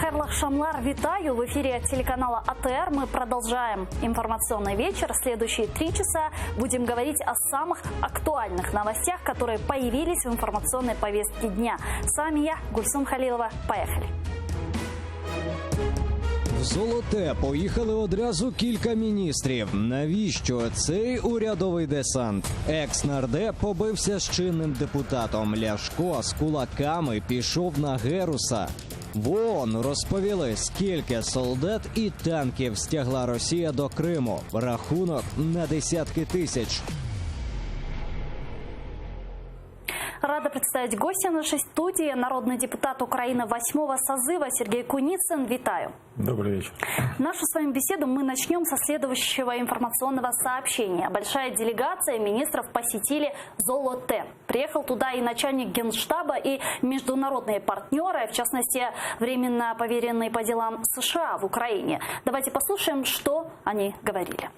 Хайрлах Шамлар, витаю! В эфире телеканала АТР мы продолжаем информационный вечер. Следующие 3 часа будем говорить о самых актуальных новостях, которые появились в информационной повестке дня. С вами я, Гульсум Халилова. Поехали! В Золоте поїхали одразу кілька міністрів. Навіщо цей урядовий десант? Екс-нардеп побився з чинним депутатом. Ляшко з кулаками пішов на Геруса. В ООН розповіли, скільки солдат і танків стягла Росія до Криму. Рахунок на десятки тисяч. Рада представить гостя нашей студии, народный депутат Украины 8-го созыва Сергей Куницын. Витаю. Добрый вечер. Нашу с вами беседу мы начнем со следующего информационного сообщения. Большая делегация министров посетили Золоте. Приехал туда и начальник Генштаба, и международные партнеры, в частности, временно поверенный по делам США в Украине. Давайте послушаем, что они говорили.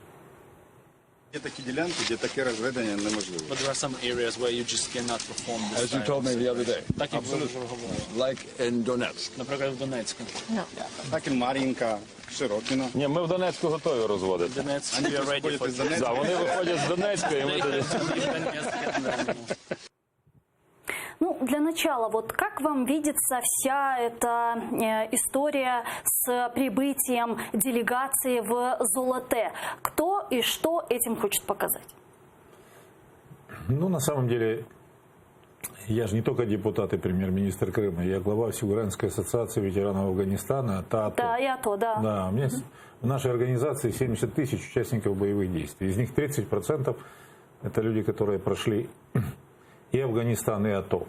Є такі ділянки, де таке розведення неможливо. But there are some areas where you just cannot perform this. As you told me the other day. Так як ви вже говорили. Like in Donetsk. Наприклад, в Донецьку. Так і Мар'їнка, Широкіно. Ні, ми в Донецьку готові розводити. Донецьк, Вони we are ready виходять for із Донецька. Да, вони виходять з Донецька, і ми тоді... Ну, для начала, вот как вам видится вся эта история с прибытием делегации в Золоте? Кто и что этим хочет показать? Ну, на самом деле, я же не только депутат и премьер-министр Крыма, я глава Всеукраинской ассоциации ветеранов Афганистана, ТААТО. Да, я то, да. Да, у меня в нашей организации 70 тысяч участников боевых действий. Из них 30% это люди, которые прошли и Афганистан, и АТО.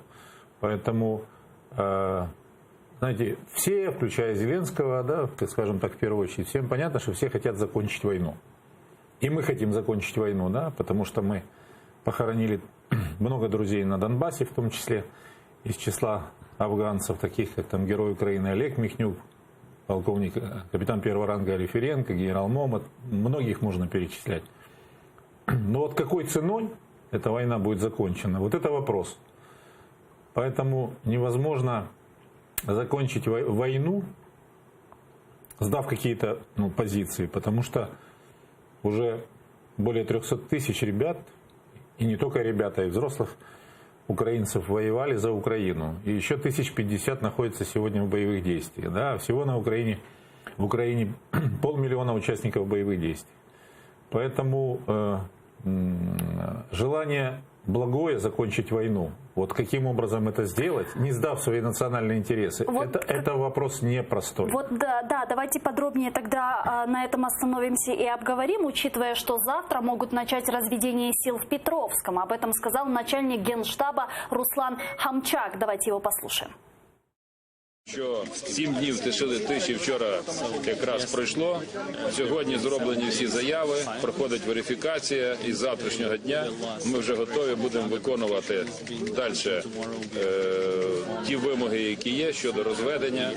Поэтому, знаете, все, включая Зеленского, да, скажем так, в первую очередь, всем понятно, что все хотят закончить войну. И мы хотим закончить войну, да, потому что мы похоронили много друзей на Донбассе, в том числе из числа афганцев, таких как там герой Украины Олег Михнюк, полковник, капитан первого ранга Алиференко, генерал Момот, многих можно перечислять. Но вот какой ценой эта война будет закончена, вот это вопрос. Поэтому невозможно закончить войну, сдав какие-то позиции, потому что уже более 300 тысяч ребят, и не только ребят, а и взрослых украинцев воевали за Украину. И еще 1050 находится сегодня в боевых действиях. Да? Всего в Украине 500 000 участников боевых действий. Поэтому желание благое закончить войну. Вот каким образом это сделать, не сдав свои национальные интересы, вот это вопрос непростой. Вот да, давайте подробнее тогда на этом остановимся и обговорим, учитывая, что завтра могут начать разведение сил в Петровском. Об этом сказал начальник Генштаба Руслан Хамчак. Давайте его послушаем. Що 7 днів тиші вчора якраз пройшло. Сьогодні зроблені всі заяви, проходить верифікація, і з завтрашнього дня ми вже готові будемо виконувати далі ті вимоги, які є щодо розведення.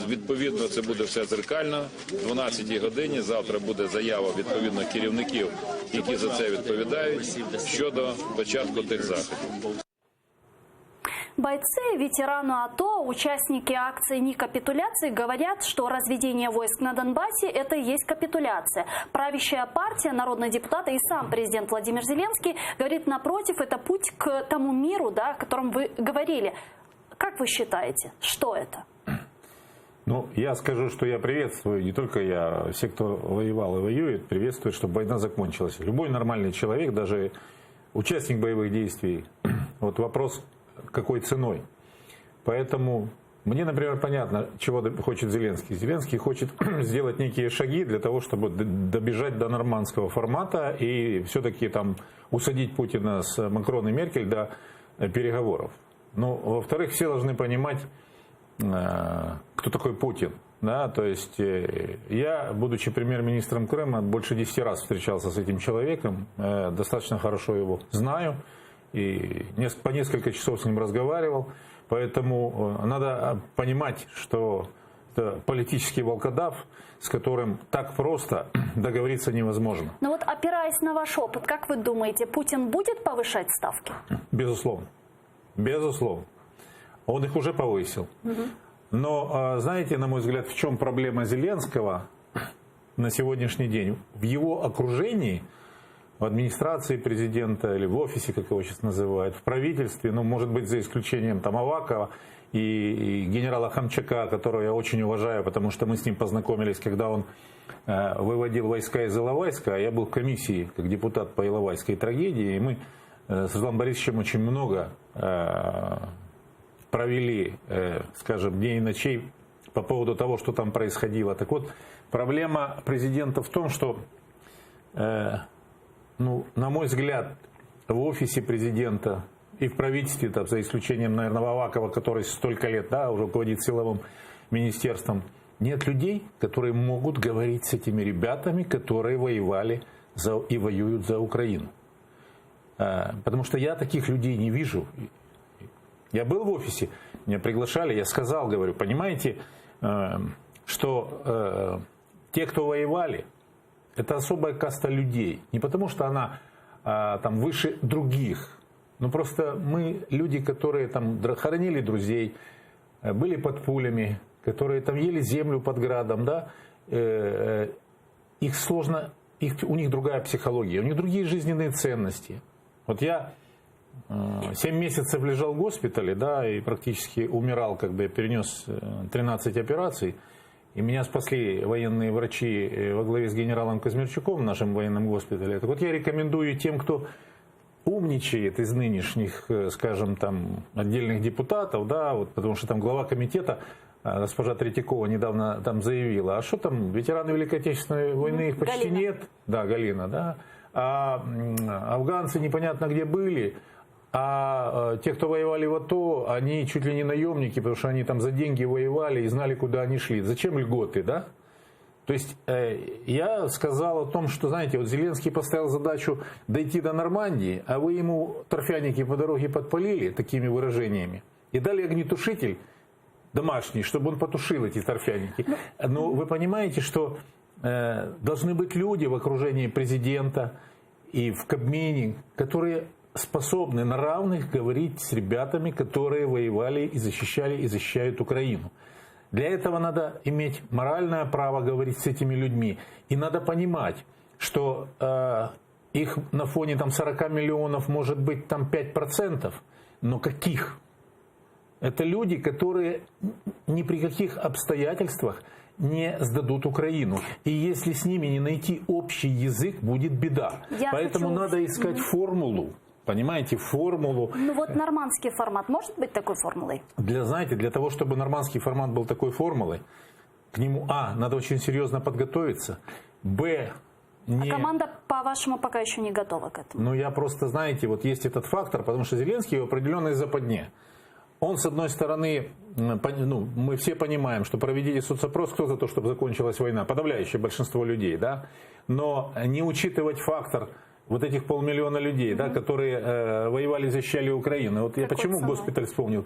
Відповідно, це буде все дзеркально. В 12-й годині завтра буде заява відповідно керівників, які за це відповідають, щодо початку тих заходів. Бойцы, ветераны АТО, участники акции «Не капитуляции» говорят, что разведение войск на Донбассе – это и есть капитуляция. Правящая партия, народные депутаты и сам президент Владимир Зеленский говорит, напротив, это путь к тому миру, да, о котором вы говорили. Как вы считаете, что это? Ну, я скажу, что я приветствую, не только я, все, кто воевал и воюет, приветствуют, чтобы война закончилась. Любой нормальный человек, даже участник боевых действий, вот вопрос, какой ценой. Поэтому мне, например, понятно, чего хочет Зеленский. Зеленский хочет сделать некие шаги для того, чтобы добежать до нормандского формата и все-таки там усадить Путина с Макрон и Меркель до переговоров. Но, во-вторых, все должны понимать, кто такой Путин. Да, то есть я, будучи премьер-министром Крыма, больше 10 раз встречался с этим человеком, достаточно хорошо его знаю. И по несколько часов с ним разговаривал. Поэтому надо понимать, что это политический волкодав, с которым так просто договориться невозможно. Но вот опираясь на ваш опыт, как вы думаете, Путин будет повышать ставки? Безусловно. Безусловно. Он их уже повысил. Но, знаете, на мой взгляд, в чем проблема Зеленского на сегодняшний день? В его окружении, в администрации президента или в офисе, как его сейчас называют, в правительстве, ну, может быть, за исключением там Авакова и генерала Хамчака, которого я очень уважаю, потому что мы с ним познакомились, когда он выводил войска из Иловайска, а я был в комиссии как депутат по Иловайской трагедии, и мы с Русланом Борисовичем очень много провели, скажем, дней и ночей по поводу того, что там происходило. Так вот, проблема президента в том, что, ну, на мой взгляд, в офисе президента и в правительстве, там, за исключением, наверное, Авакова, который столько лет, да, уже руководит силовым министерством, нет людей, которые могут говорить с этими ребятами, которые воевали и воюют за Украину. Потому что я таких людей не вижу. Я был в офисе, меня приглашали, я сказал, говорю, понимаете, что те, кто воевали, это особая каста людей. Не потому, что она там выше других, но просто мы люди, которые там хоронили друзей, были под пулями, которые там ели землю под градом, да, их сложно, у них другая психология, у них другие жизненные ценности. Вот я 7 месяцев лежал в госпитале, да, и практически умирал, когда я перенес 13 операций, и меня спасли военные врачи во главе с генералом Казмирчуком в нашем военном госпитале. Так вот я рекомендую тем, кто умничает из нынешних, скажем, там, отдельных депутатов, да, вот, потому что там глава комитета госпожа Третьякова недавно там заявила, а что там, ветераны Великой Отечественной войны, их почти Галина. нет, да, Галина, да, а афганцы непонятно где были, а те, кто воевали в АТО, они чуть ли не наемники, потому что они там за деньги воевали и знали, куда они шли. Зачем льготы, да? То есть я сказал о том, что, знаете, вот Зеленский поставил задачу дойти до Нормандии, а вы ему торфяники по дороге подпалили такими выражениями и дали огнетушитель домашний, чтобы он потушил эти торфяники. Но вы понимаете, что должны быть люди в окружении президента и в Кабмине, которые способны на равных говорить с ребятами, которые воевали и защищают Украину. Для этого надо иметь моральное право говорить с этими людьми. И надо понимать, что их на фоне там, 40 миллионов может быть там 5%, но каких? Это люди, которые ни при каких обстоятельствах не сдадут Украину. И если с ними не найти общий язык, будет беда. Поэтому надо искать формулу. Понимаете, формулу. Ну вот нормандский формат может быть такой формулой? Знаете, для того, чтобы нормандский формат был такой формулой, к нему, надо очень серьезно подготовиться, А команда, по-вашему, пока еще не готова к этому? Ну, я просто, знаете, вот есть этот фактор, потому что Зеленский в определенной западне. Он, с одной стороны, ну, мы все понимаем, что проведите соцопрос, кто за то, чтобы закончилась война, подавляющее большинство людей, да, но не учитывать фактор вот этих 500 000 людей, да, которые воевали и защищали Украину. Вот я почему госпиталь вспомнил?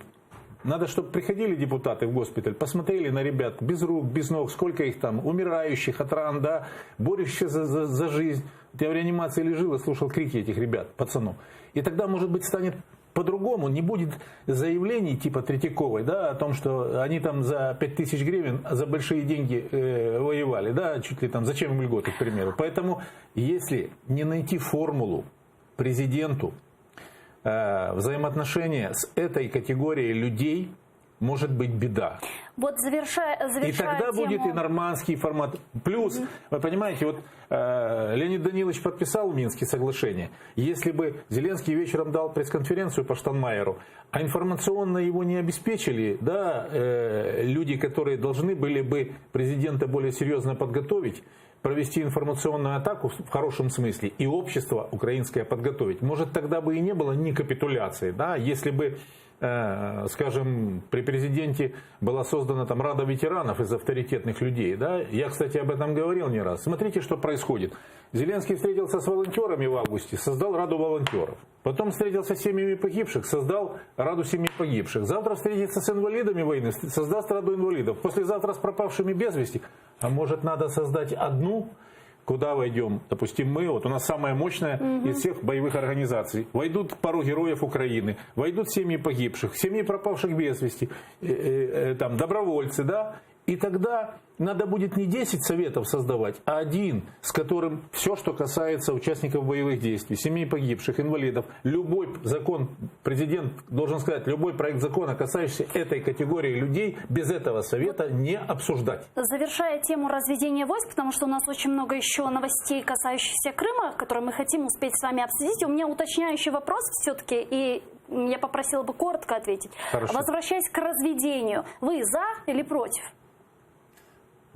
Надо, чтобы приходили депутаты в госпиталь, посмотрели на ребят без рук, без ног, сколько их там, умирающих от ран, да, борющихся за жизнь. Я в реанимации лежал и слушал крики этих ребят, пацанов. И тогда, может быть, станет по-другому, не будет заявлений типа Третьяковой, да, о том, что они там за 5000 гривен за большие деньги воевали, да, чуть ли там, зачем им льготы, к примеру. Поэтому, если не найти формулу президенту, взаимоотношения с этой категорией людей, может быть беда. Вот завершая и тогда тему... будет и нормандский формат. Плюс, вы понимаете, вот Леонид Данилович подписал Минские соглашения. Если бы Зеленский вечером дал пресс-конференцию по Штайнмайеру, а информационно его не обеспечили, да, люди, которые должны были бы президента более серьезно подготовить, провести информационную атаку в хорошем смысле и общество украинское подготовить. Может, тогда бы и не было ни капитуляции, да, если бы, скажем, при президенте была создана там Рада ветеранов из авторитетных людей, да. Я, кстати, об этом говорил не раз. Смотрите, что происходит. Зеленский встретился с волонтерами в августе, создал Раду волонтеров. Потом встретился с семьями погибших, создал Раду семей погибших. Завтра встретится с инвалидами войны, создаст Раду инвалидов. Послезавтра с пропавшими без вести. А может, надо создать одну куда войдем, допустим, мы, вот у нас самая мощная из всех боевых организаций, войдут пару героев Украины, войдут семьи погибших, семьи пропавших без вести, там, добровольцы, да, и тогда надо будет не 10 советов создавать, а один, с которым все, что касается участников боевых действий, семей погибших, инвалидов, любой закон, президент должен сказать, любой проект закона, касающийся этой категории людей, без этого совета не обсуждать. Завершая тему разведения войск, потому что у нас очень много еще новостей, касающихся Крыма, которые мы хотим успеть с вами обсудить, у меня уточняющий вопрос все-таки, и я попросила бы коротко ответить. Хорошо. Возвращаясь к разведению, вы за или против?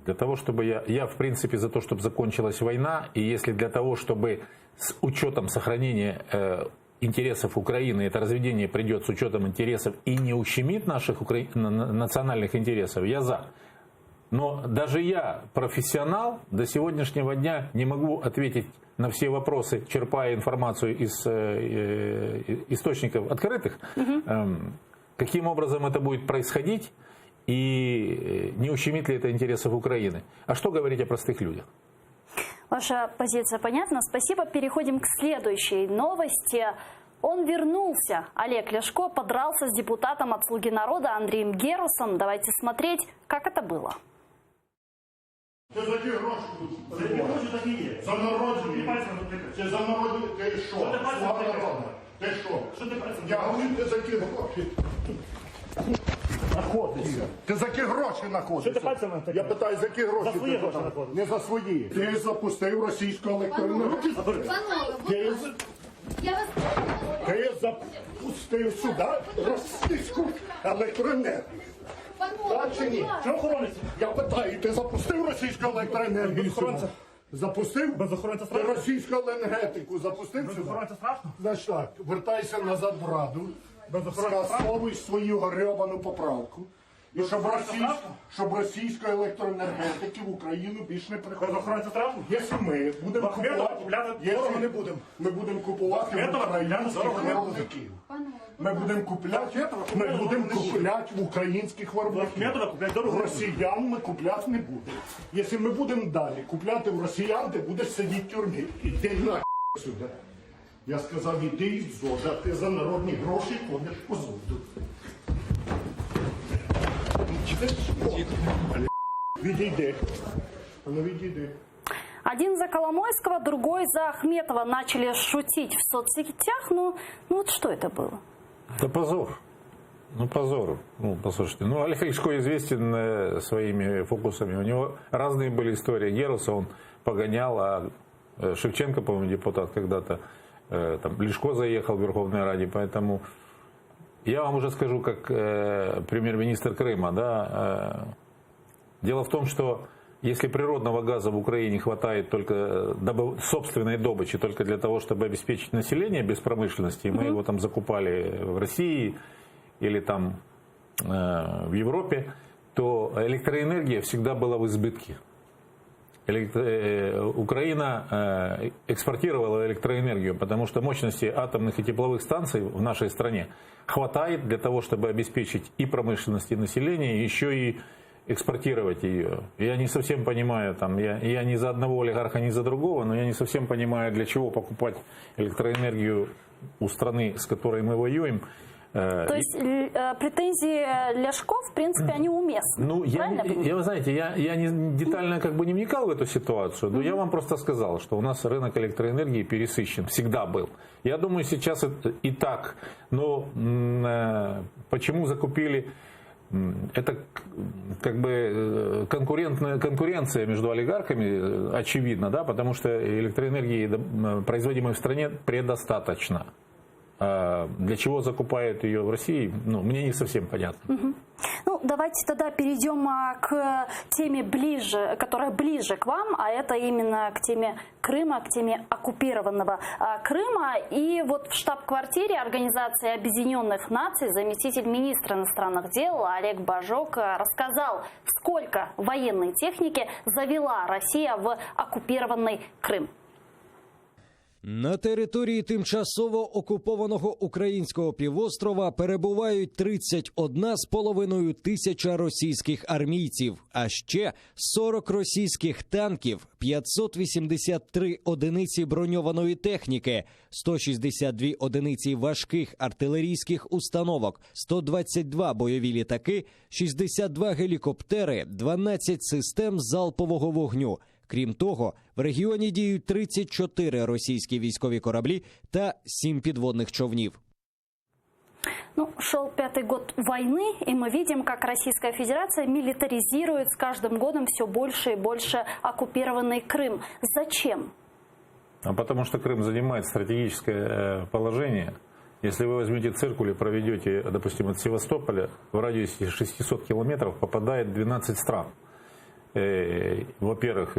Для того, чтобы я в принципе за то, чтобы закончилась война, и если для того, чтобы с учетом сохранения интересов Украины это разведение придет с учетом интересов и не ущемит наших национальных интересов, я за. Но даже я, профессионал, до сегодняшнего дня не могу ответить на все вопросы, черпая информацию из источников открытых, каким образом это будет происходить, и не ущемит ли это интересов Украины. А что говорить о простых людях? Ваша позиция понятна. Спасибо. Переходим к следующей новости. Он вернулся. Олег Ляшко подрался с депутатом от «Слуги народа» Андреем Герусом. Давайте смотреть, как это было. Це за ті гроші тут. За ті гроші такі є. За народження. Це за народження. Ти що? Слава народу. Ти що? Я говорю, ти за ті гроші. Знаходишся. Ти за які гроші знаходишся? Я питаю, за які гроші? За свої гроші знаходишся. Не за свої. Ти запустив російську електроенергію. Ти запустив сюди російську електроенергію. Так чи ні? Що охоронець? Я питаю, ти запустив російську електроенергію? Запустив? Без охоронця страшно? Ти російську енергетику запустив сюди? Без охоронця страшно? Значить так, вертайся назад в Раду. Скасовуй свою гребану поправку. І щоб російської електроенергетики в Україну більше не приходило. Якщо ми будемо купувати, ми будемо купувати в українських виробників. Ми будемо купляти в українських виробників. Росіян ми купляти не будемо. Якщо ми будемо далі купляти в росіян, ти будеш сидіти в тюрмі. Іди нахуй сюди. Я сказав, іди із зода, ти за народні гроші ходиш по зоду. Відійди. Ну відійди. Один за Коломойского, другой за Ахметова начали шутить в соцсетях. Ну вот что это было? Это позор. Ну, позор. Ну, послушайте. Ну, Олег Ляшко известен своими фокусами. У него разные были истории. Геруса он погонял, а Шевченко, по-моему, депутат когда-то, там, Ляшко заехал в Верховной Раде. Поэтому я вам уже скажу, как премьер-министр Крыма, да, дело в том, что если природного газа в Украине хватает только собственной добычи, только для того, чтобы обеспечить население без промышленности, мы его там закупали в России или там в Европе, то электроэнергия всегда была в избытке. Украина экспортировала электроэнергию, потому что мощности атомных и тепловых станций в нашей стране хватает для того, чтобы обеспечить и промышленность, и население, еще и экспортировать ее. Я не совсем понимаю, там, я ни за одного олигарха, ни за другого, но я не совсем понимаю, для чего покупать электроэнергию у страны, с которой мы воюем. То есть претензии Ляшко, в принципе, они уместны. Ну, вы знаете, я не детально как бы не вникал в эту ситуацию, но я вам просто сказал, что у нас рынок электроэнергии пересыщен, всегда был. Я думаю, сейчас это и так. Но почему закупили? Это как бы конкуренция между олигархами, очевидно, да, потому что электроэнергии, производимой в стране, предостаточно. Для чего закупают ее в России, ну, мне не совсем понятно. Ну, давайте тогда перейдем к теме ближе, которая ближе к вам, а это именно к теме Крыма, к теме оккупированного Крыма. И вот в штаб-квартире Организации Объединенных Наций заместитель министра иностранных дел Олег Божок рассказал, сколько военной техники завела Россия в оккупированный Крым. На території тимчасово окупованого українського півострова перебувають 31,5 тисяча російських армійців, а ще 40 російських танків, 583 одиниці броньованої техніки, 162 одиниці важких артилерійських установок, 122 бойові літаки, 62 гелікоптери, 12 систем залпового вогню. Крім того, в регіоні діють 34 російські військові кораблі та 7 підводних човнів. Шел 5-й год войны, и мы видим, как Российская Федерация милитаризирует с каждым годом все больше и больше оккупированный Крым. Зачем? Потому что Крым занимает стратегическое положение. Если вы возьмете циркуль и проведете, допустим, от Севастополя, в радиусе 600 километров попадает 12 стран. Во-первых,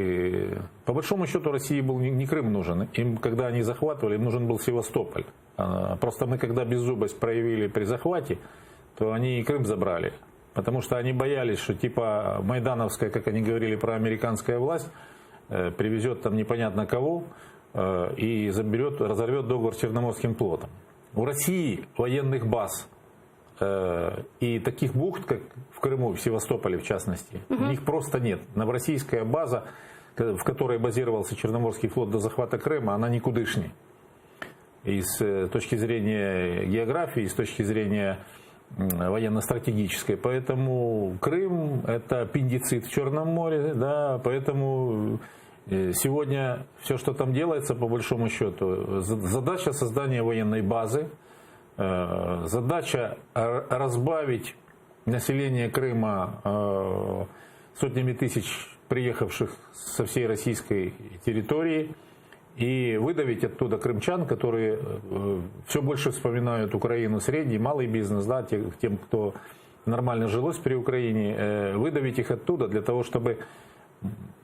по большому счету России был не Крым нужен. Им, когда они захватывали, им нужен был Севастополь. Просто мы, когда беззубость проявили при захвате, то они и Крым забрали. Потому что они боялись, что типа майдановская, как они говорили про американская власть, привезет там непонятно кого и разорвет договор с Черноморским флотом. У России военных баз и таких бухт, как в Крыму, в Севастополе в частности, у них просто нет. Новороссийская база, в которой базировался Черноморский флот до захвата Крыма, она никудышней. И с точки зрения географии, и с точки зрения военно-стратегической. Поэтому Крым – это аппендицит в Черном море, да, поэтому сегодня все, что там делается, по большому счету, задача создания военной базы, задача разбавить население Крыма сотнями тысяч приехавших со всей российской территории и выдавить оттуда крымчан, которые все больше вспоминают Украину, средний, малый бизнес, да, тем, кто нормально жилось при Украине, выдавить их оттуда для того, чтобы,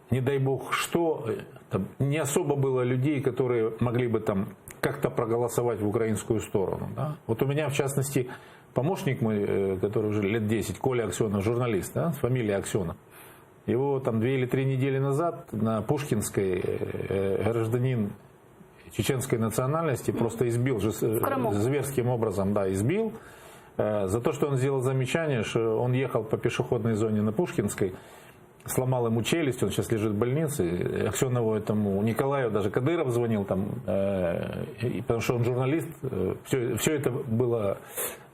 не дай бог что, там, не особо было людей, которые могли бы там как-то проголосовать в украинскую сторону. Да? Вот у меня, в частности, помощник мой, который уже лет 10, Коля Аксенов, журналист, да, с фамилией Аксенов. Его там 2 или 3 недели назад на Пушкинской гражданин чеченской национальности просто избил, зверским образом, да, избил, за то, что он сделал замечание, что он ехал по пешеходной зоне на Пушкинской, сломал ему челюсть, он сейчас лежит в больнице. Аксенову этому Николаю даже Кадыров звонил, там, потому что он журналист. Все это было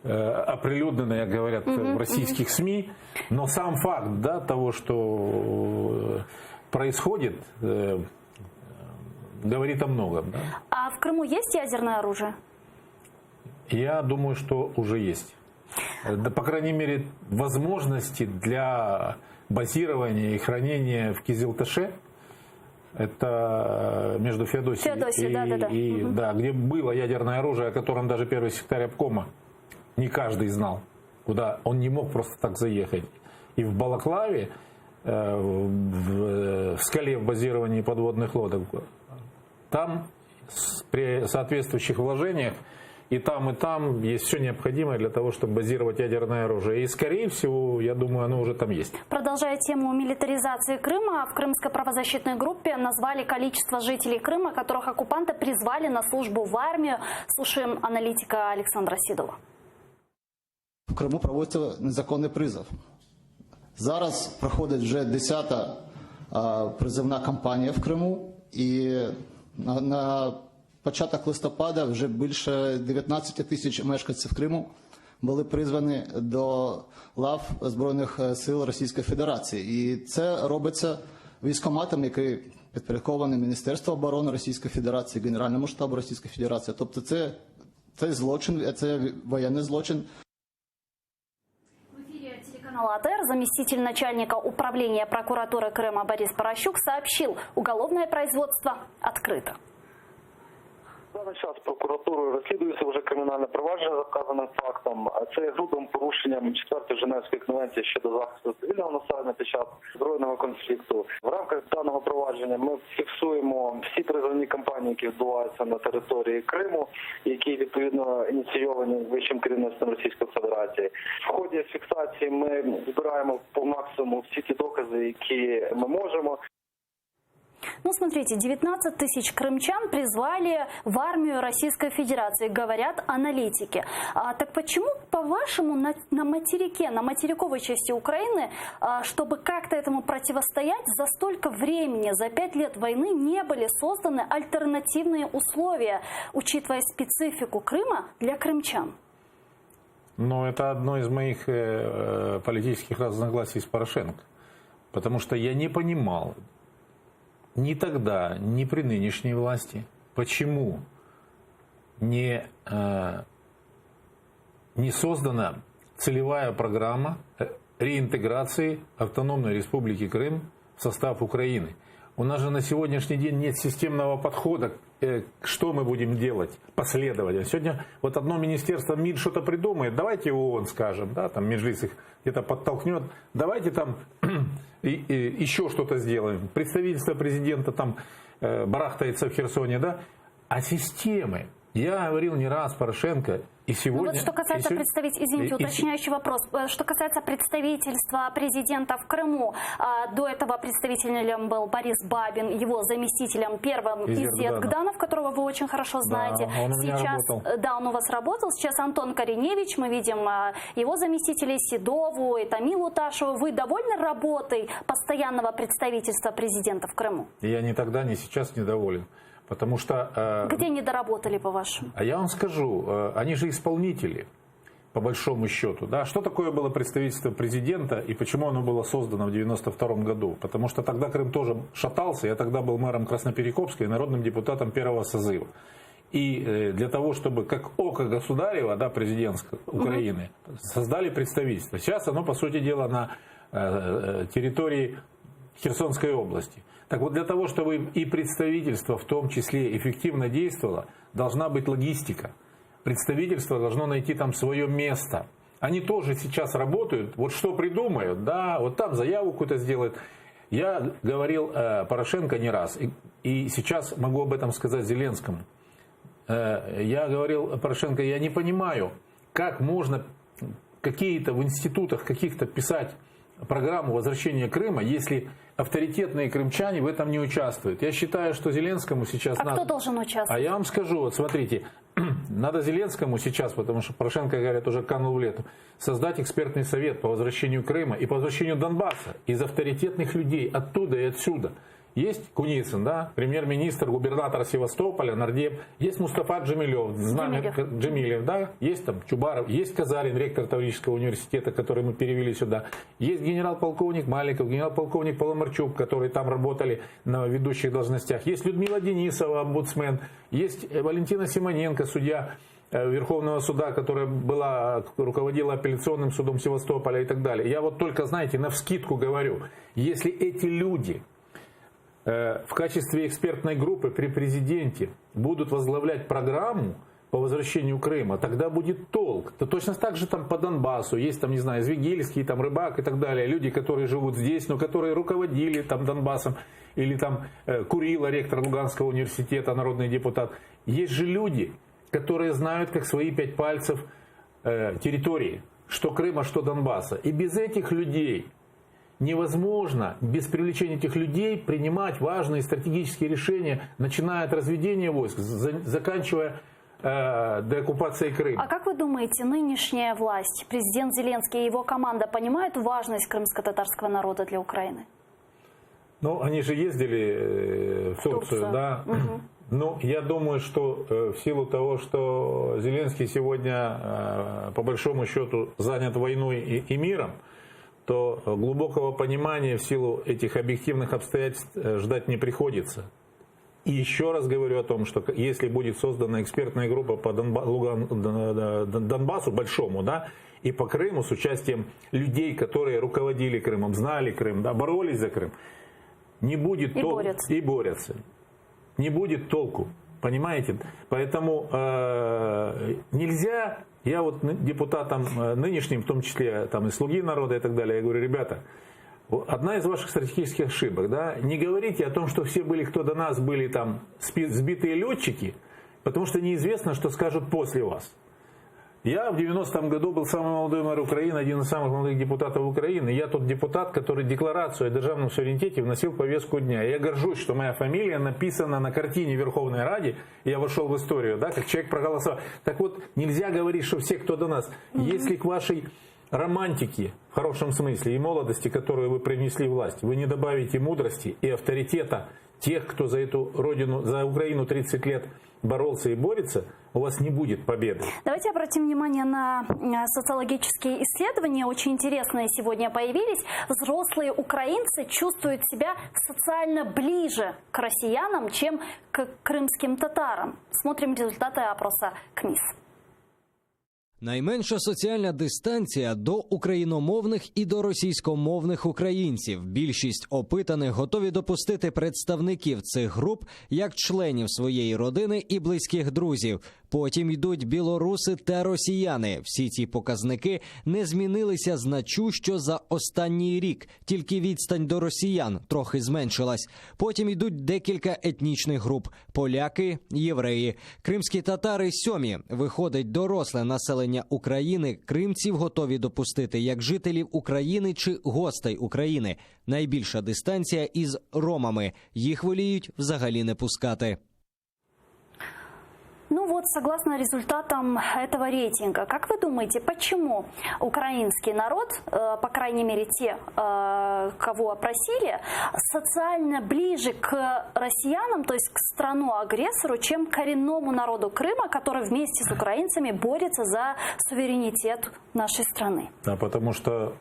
оприлюднено, как говорят, в российских СМИ. Но сам факт, да, того, что происходит, говорит о многом. Да. А в Крыму есть ядерное оружие? Я думаю, что уже есть. Да, по крайней мере, возможности для базирования и хранения в Кизилташе, это между Феодосией да, где было ядерное оружие, о котором даже первый секретарь обкома не каждый знал, куда он не мог просто так заехать. И в Балаклаве, в скале в базировании подводных лодок, там при соответствующих вложениях и там есть все необходимое для того, чтобы базировать ядерное оружие. И, скорее всего, я думаю, оно уже там есть. Продолжая тему милитаризации Крыма, в Крымской правозащитной группе назвали количество жителей Крыма, которых оккупанты призвали на службу в армию. Слушаем аналитика Александра Сидова. В Криму проводиться незаконний призов. Зараз проходить вже 10-та призовна кампанія в Криму. І на початок листопада вже більше 19 тисяч мешканців Криму були призвані до лав Збройних сил Російської Федерації. І це робиться військкоматом, який підпорядкований Міністерству оборони Російської Федерації, Генеральному штабу Російської Федерації. Тобто це злочин, це воєнний злочин. Телеканал АТР заместитель начальника управления прокуратуры Крыма Борис Порощук сообщил, уголовное производство открыто. В даний час прокуратурою розслідується вже кримінальне провадження за вказаним фактом. Це є грубим порушенням 4-ї Женевської конвенції щодо захисту цивільного населення під час збройного конфлікту. В рамках даного провадження ми фіксуємо всі призовні кампанії, які відбуваються на території Криму, які відповідно ініційовані вищим керівництвом Російської Федерації. В ході фіксації ми збираємо по максимуму всі ті докази, які ми можемо. Ну, смотрите, 19 тысяч крымчан призвали в армию Российской Федерации, говорят аналитики. Так почему, по-вашему, на материке, на материковой части Украины, чтобы как-то этому противостоять, за столько времени, за 5 лет войны, не были созданы альтернативные условия, учитывая специфику Крыма для крымчан? Но это одно из моих политических разногласий с Порошенко. Потому что я не понимал ни тогда, ни при нынешней власти, почему не создана целевая программа реинтеграции Автономной Республики Крым в состав Украины. У нас же на сегодняшний день нет системного подхода, что мы будем делать последовательно. Сегодня вот одно министерство МИД что-то придумает, давайте ООН скажем, да, там Меджлис их где-то подтолкнет, давайте там еще что-то сделаем. Представительство президента там барахтается в Херсоне, да, а системы. Я говорил не раз Порошенко, и сегодня... Ну вот что касается извините, уточняющий вопрос. Что касается представительства президента в Крыму, до этого представителем был Борис Бабин, его заместителем первым из Гданов, которого вы очень хорошо знаете. Да, он у меня работал. Да, он у вас работал. Сейчас Антон Кореневич, мы видим его заместителей Седову и Тамилу Ташеву. Вы довольны работой постоянного представительства президента в Крыму? Я ни тогда, ни сейчас недоволен. Потому что... Где не доработали, по-вашему? А я вам скажу, они же исполнители, по большому счету. Да? Что такое было представительство президента и почему оно было создано в 1992 году? Потому что тогда Крым тоже шатался. Я тогда был мэром Красноперекопска и народным депутатом первого созыва. И для того, чтобы как око государева, да, президентской Украины, создали представительство. Сейчас оно, по сути дела, на территории Херсонской области. Так вот, для того, чтобы и представительство в том числе эффективно действовало, должна быть логистика. Представительство должно найти там свое место. Они тоже сейчас работают, вот что придумают, да, вот там заяву какую-то сделают. Я говорил Порошенко не раз, и сейчас могу об этом сказать Зеленскому. Я говорил Порошенко, я не понимаю, как можно какие-то в институтах каких-то писать программу возвращения Крыма, если авторитетные крымчане в этом не участвуют. Я считаю, что Зеленскому сейчас надо... кто должен участвовать? А я вам скажу, вот смотрите, надо Зеленскому сейчас, потому что Порошенко, говорят, уже канул в лету, создать экспертный совет по возвращению Крыма и по возвращению Донбасса из авторитетных людей оттуда и отсюда. Есть Куницын, да, премьер-министр, губернатор Севастополя, нардеп. Есть Мустафа Джемилев, да, есть там Чубаров, есть Казарин, ректор Таврического университета, который мы перевели сюда. Есть генерал-полковник Маликов, генерал-полковник Паламарчук, которые там работали на ведущих должностях. Есть Людмила Денисова, омбудсмен. Есть Валентина Симоненко, судья Верховного суда, которая руководила апелляционным судом Севастополя и так далее. Я вот только, знаете, навскидку говорю, если эти люди в качестве экспертной группы при президенте будут возглавлять программу по возвращению Крыма, тогда будет толк. То точно так же там по Донбассу есть там, не знаю, Звегельский, там Рыбак и так далее, люди, которые живут здесь, но которые руководили там Донбассом, или там Курила, ректор Луганского университета, народный депутат. Есть же люди, которые знают как свои 5 пальцев территории, что Крыма, что Донбасса. И без этих людей невозможно, без привлечения этих людей, принимать важные стратегические решения, начиная от разведения войск, заканчивая деоккупацией Крыма. А как вы думаете, нынешняя власть, президент Зеленский и его команда понимают важность крымско-татарского народа для Украины? Ну, они же ездили в Турцию, да. Угу. Ну, я думаю, что в силу того, что Зеленский сегодня, по большому счету, занят войной и миром, то глубокого понимания в силу этих объективных обстоятельств ждать не приходится. И еще раз говорю о том, что если будет создана экспертная группа по Донбассу большому, да, и по Крыму с участием людей, которые руководили Крымом, знали Крым, да, боролись за Крым, не будет толку. И борются. Не будет толку. Понимаете? Поэтому нельзя... Я вот депутатам нынешним, в том числе там, и «Слуги народа» и так далее, я говорю, ребята, одна из ваших стратегических ошибок, да, не говорите о том, что все были, кто до нас были там сбитые летчики, потому что неизвестно, что скажут после вас. Я в 90-м году был самый молодой мэр Украины, один из самых молодых депутатов Украины. Я тот депутат, который декларацию о державном суверенитете вносил в повестку дня. Я горжусь, что моя фамилия написана на картине Верховной Ради. Я вошел в историю, да, как человек проголосовал. Так вот, нельзя говорить, что все, кто до нас. Если к вашей романтики, в хорошем смысле, и молодости, которую вы принесли власть, вы не добавите мудрости и авторитета тех, кто за эту родину, за Украину 30 лет боролся и борется, у вас не будет победы. Давайте обратим внимание на социологические исследования. Очень интересные сегодня появились. Взрослые украинцы чувствуют себя социально ближе к россиянам, чем к крымским татарам. Смотрим результаты опроса КМІС. Найменша соціальна дистанція до україномовних і до російськомовних українців. Більшість опитаних готові допустити представників цих груп як членів своєї родини і близьких друзів. Потім йдуть білоруси та росіяни. Всі ці показники не змінилися значущо за останній рік. Тільки відстань до росіян трохи зменшилась. Потім йдуть декілька етнічних груп – поляки, євреї. Кримські татари – сьомі. Виходить, доросле населення України кримців готові допустити як жителів України чи гостей України. Найбільша дистанція із ромами. Їх воліють взагалі не пускати. Ну вот, согласно результатам этого рейтинга, как вы думаете, почему украинский народ, по крайней мере те, кого опросили, социально ближе к россиянам, то есть к страну-агрессору, чем коренному народу Крыма, который вместе с украинцами борется за суверенитет нашей страны? Да, потому что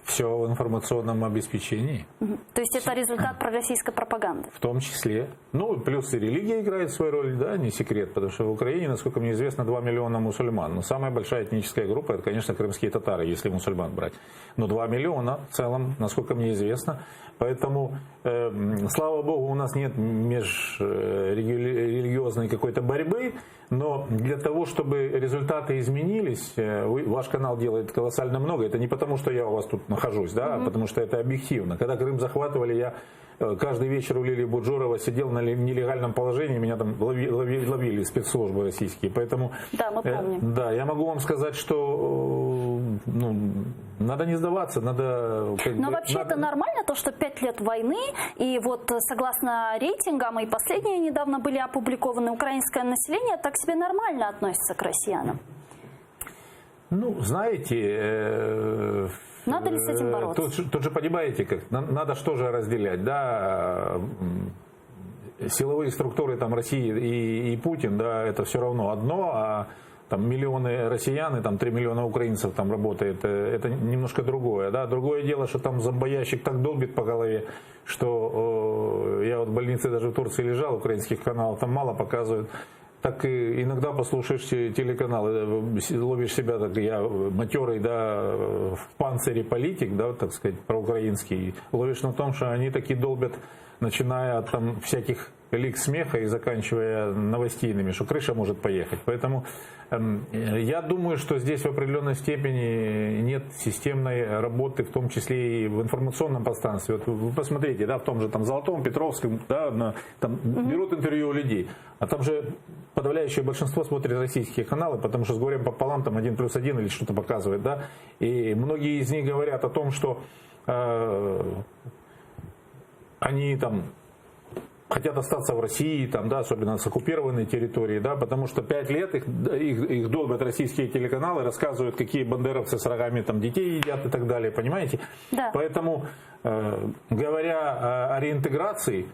все в информационном обеспечении. То есть это результат пророссийской пропаганды? В том числе. Ну, плюс и религия играет свою роль, да, не секрет, потому что в Украине, насколько мне известно, 2 миллиона мусульман. Но самая большая этническая группа, это, конечно, крымские татары, если мусульман брать. Но 2 миллиона в целом, насколько мне известно. Поэтому, слава богу, у нас нет межрелигиозной какой-то борьбы, но для того, чтобы результаты изменились, ваш канал делает колоссально много. Это не потому, что я у вас тут нахожусь, да, а потому что это объективно. Когда Крым захватывали, я каждый вечер у Лилии Буджурова сидел на нелегальном положении, меня там ловили спецслужбы российские. Поэтому, да, мы помним. Да, я могу вам сказать, что надо не сдаваться, надо... Но вообще это нормально, то, что 5 лет войны, и вот согласно рейтингам, и последние недавно были опубликованы, украинское население так себе нормально относится к россиянам? Ну, знаете... Надо ли с этим бороться? Тут же понимаете, как надо что же разделять, да, силовые структуры там России и Путин, да, это все равно одно, а там миллионы россиян и там 3 миллиона украинцев там работает, это немножко другое, да. Другое дело, что там зомбоящик так долбит по голове, что я вот в больнице даже в Турции лежал, украинских каналов там мало показывают. Так и иногда послушаешь телеканалы, ловишь себя, так я матерый, да, в панцире политик, да, так сказать, проукраинский, ловишь на том, что они таки долбят, начиная от там всяких лик смеха и заканчивая новостейными, что крыша может поехать. Поэтому я думаю, что здесь в определенной степени нет системной работы, в том числе и в информационном пространстве. Вот вы посмотрите, да, в том же там Золотом, Петровском, да, там берут интервью у людей, а там же подавляющее большинство смотрит российские каналы, потому что с горем пополам там 1+1 или что-то показывает, да, и многие из них говорят о том, что они там хотят остаться в России, там, да, особенно с оккупированной территории, да, потому что 5 лет их долбят российские телеканалы, рассказывают, какие бандеровцы с рогами там детей едят и так далее, понимаете? Да. Поэтому, говоря о реинтеграции,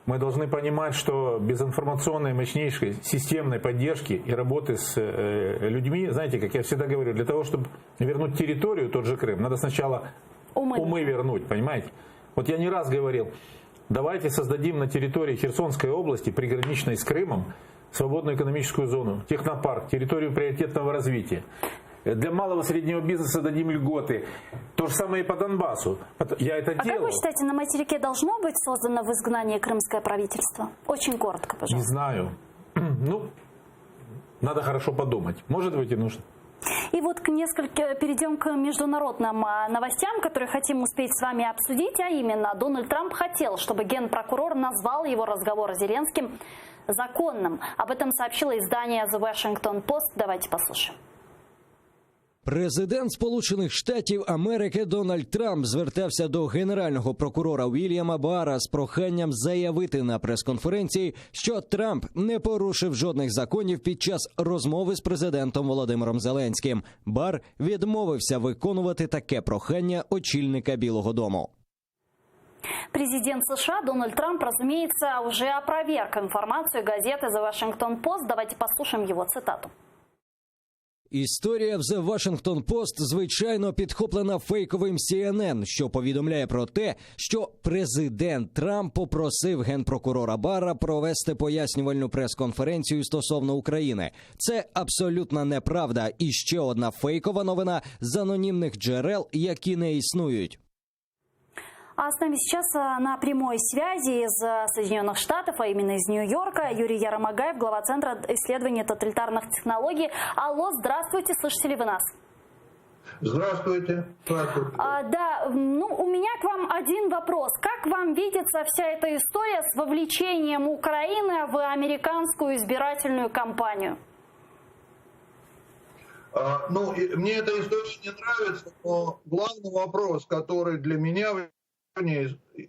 мы должны понимать, что без информационной, мощнейшей, системной поддержки и работы с людьми, знаете, как я всегда говорю, для того, чтобы вернуть территорию, тот же Крым, надо сначала умы вернуть, понимаете? Вот я не раз говорил, давайте создадим на территории Херсонской области, приграничной с Крымом, свободную экономическую зону, технопарк, территорию приоритетного развития. Для малого и среднего бизнеса дадим льготы. То же самое и по Донбассу. Я это делал. Как вы считаете, на материке должно быть создано в изгнании крымское правительство? Очень коротко, пожалуйста. Не знаю. Ну, надо хорошо подумать. Может быть и нужно. И вот перейдем к международным новостям, которые хотим успеть с вами обсудить. А именно, Дональд Трамп хотел, чтобы генпрокурор назвал его разговор с Зеленским законным. Об этом сообщило издание The Washington Post. Давайте послушаем. Президент Сполучених Штатів Америки Дональд Трамп звертався до генерального прокурора Вільяма Барра з проханням заявити на прес-конференції, що Трамп не порушив жодних законів під час розмови з президентом Володимиром Зеленським. Барр відмовився виконувати таке прохання очільника Білого дому. Президент США Дональд Трамп, разумеется, уже опроверг информацию газеты The Washington Post. Давайте послушаем его цитату. Історія в The Washington Post, звичайно, підхоплена фейковим CNN, що повідомляє про те, що президент Трамп попросив генпрокурора Барра провести пояснювальну прес-конференцію стосовно України. Це абсолютна неправда і ще одна фейкова новина з анонімних джерел, які не існують. А с нами сейчас на прямой связи из Соединенных Штатов, а именно из Нью-Йорка, Юрий Яромагаев, глава Центра исследования тоталитарных технологий. Алло, здравствуйте, слышите ли вы нас? Здравствуйте. Здравствуйте. Да, у меня к вам один вопрос. Как вам видится вся эта история с вовлечением Украины в американскую избирательную кампанию? Мне эта история не нравится, но главный вопрос, который для меня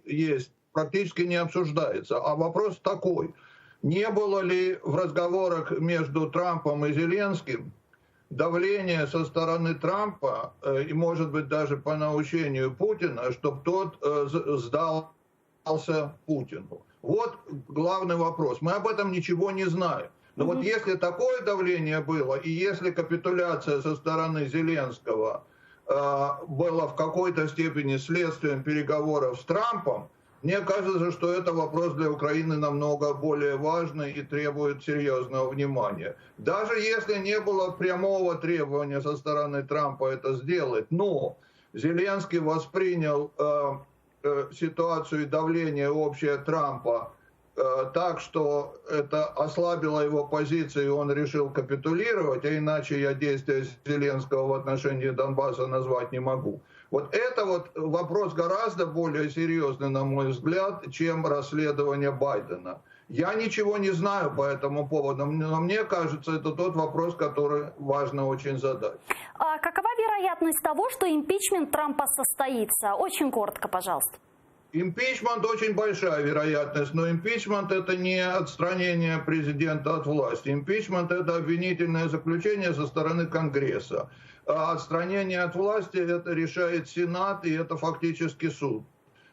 есть, практически не обсуждается. А вопрос такой. Не было ли в разговорах между Трампом и Зеленским давления со стороны Трампа, и, может быть, даже по наущению Путина, чтобы тот сдался Путину? Вот главный вопрос. Мы об этом ничего не знаем. Но вот если такое давление было, и если капитуляция со стороны Зеленского была в какой-то степени следствием переговоров с Трампом, мне кажется, что это вопрос для Украины намного более важный и требует серьезного внимания. Даже если не было прямого требования со стороны Трампа это сделать, но Зеленский воспринял ситуацию давления общее Трампа так, что это ослабило его позиции, и он решил капитулировать, а иначе я действия Зеленского в отношении Донбасса назвать не могу. Вот это вот вопрос гораздо более серьезный, на мой взгляд, чем расследование Байдена. Я ничего не знаю по этому поводу, но мне кажется, это тот вопрос, который важно очень задать. А какова вероятность того, что импичмент Трампа состоится? Очень коротко, пожалуйста. Импичмент очень большая вероятность, но импичмент это не отстранение президента от власти. Импичмент это обвинительное заключение со стороны Конгресса. А отстранение от власти это решает Сенат, и это фактически суд.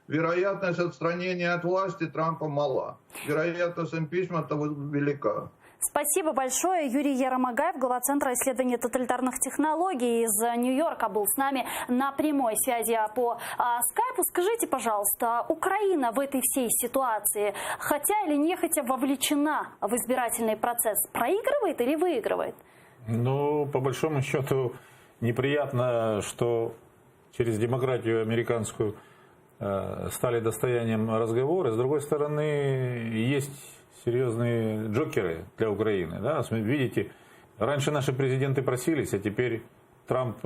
Вероятность отстранения от власти Трампа мала. Вероятность импичмента велика. Спасибо большое. Юрий Яромагаев, глава Центра исследования тоталитарных технологий из Нью-Йорка, был с нами на прямой связи по скайпу. Скажите, пожалуйста, Украина в этой всей ситуации, хотя или нехотя вовлечена в избирательный процесс, проигрывает или выигрывает? По большому счету, неприятно, что через демократию американскую стали достоянием разговоры. С другой стороны, есть серьезные джокеры для Украины. Да? Видите, раньше наши президенты просились, а теперь Трамп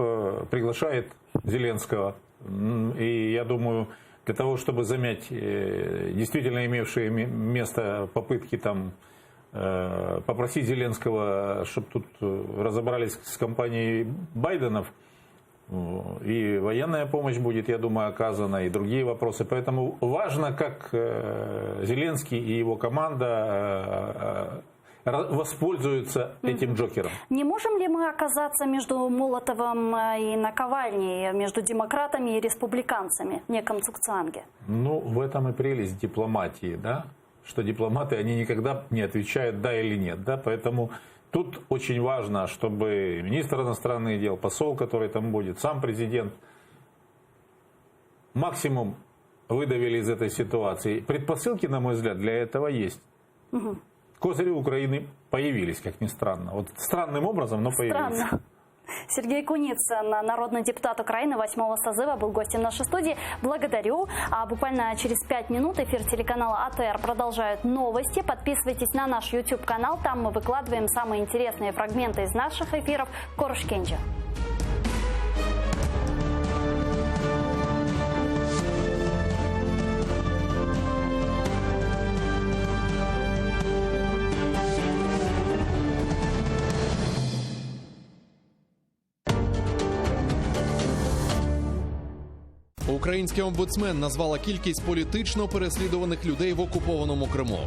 приглашает Зеленского. И я думаю, для того, чтобы замять действительно имевшие место попытки там попросить Зеленского, чтобы тут разобрались с кампанией Байденов, и военная помощь будет, я думаю, оказана, и другие вопросы. Поэтому важно, как Зеленский и его команда воспользуются этим джокером. Не можем ли мы оказаться между Молотовым и наковальней, между демократами и республиканцами в неком цугцванге? В этом и прелесть дипломатии, да? Что дипломаты, они никогда не отвечают «да» или «нет». Да? Поэтому тут очень важно, чтобы министр иностранных дел, посол, который там будет, сам президент максимум выдавили из этой ситуации. Предпосылки, на мой взгляд, для этого есть. Козыри Украины появились, как ни странно. Вот странным образом, но появились. Странно. Сергей Куницын, народный депутат Украины 8-го созыва, был гостем нашей студии. Благодарю. Буквально через 5 минут эфир телеканала АТР продолжают новости. Подписывайтесь на наш YouTube-канал. Там мы выкладываем самые интересные фрагменты из наших эфиров. Корушкенджи. Український омбудсмен назвала кількість політично переслідуваних людей в окупованому Криму.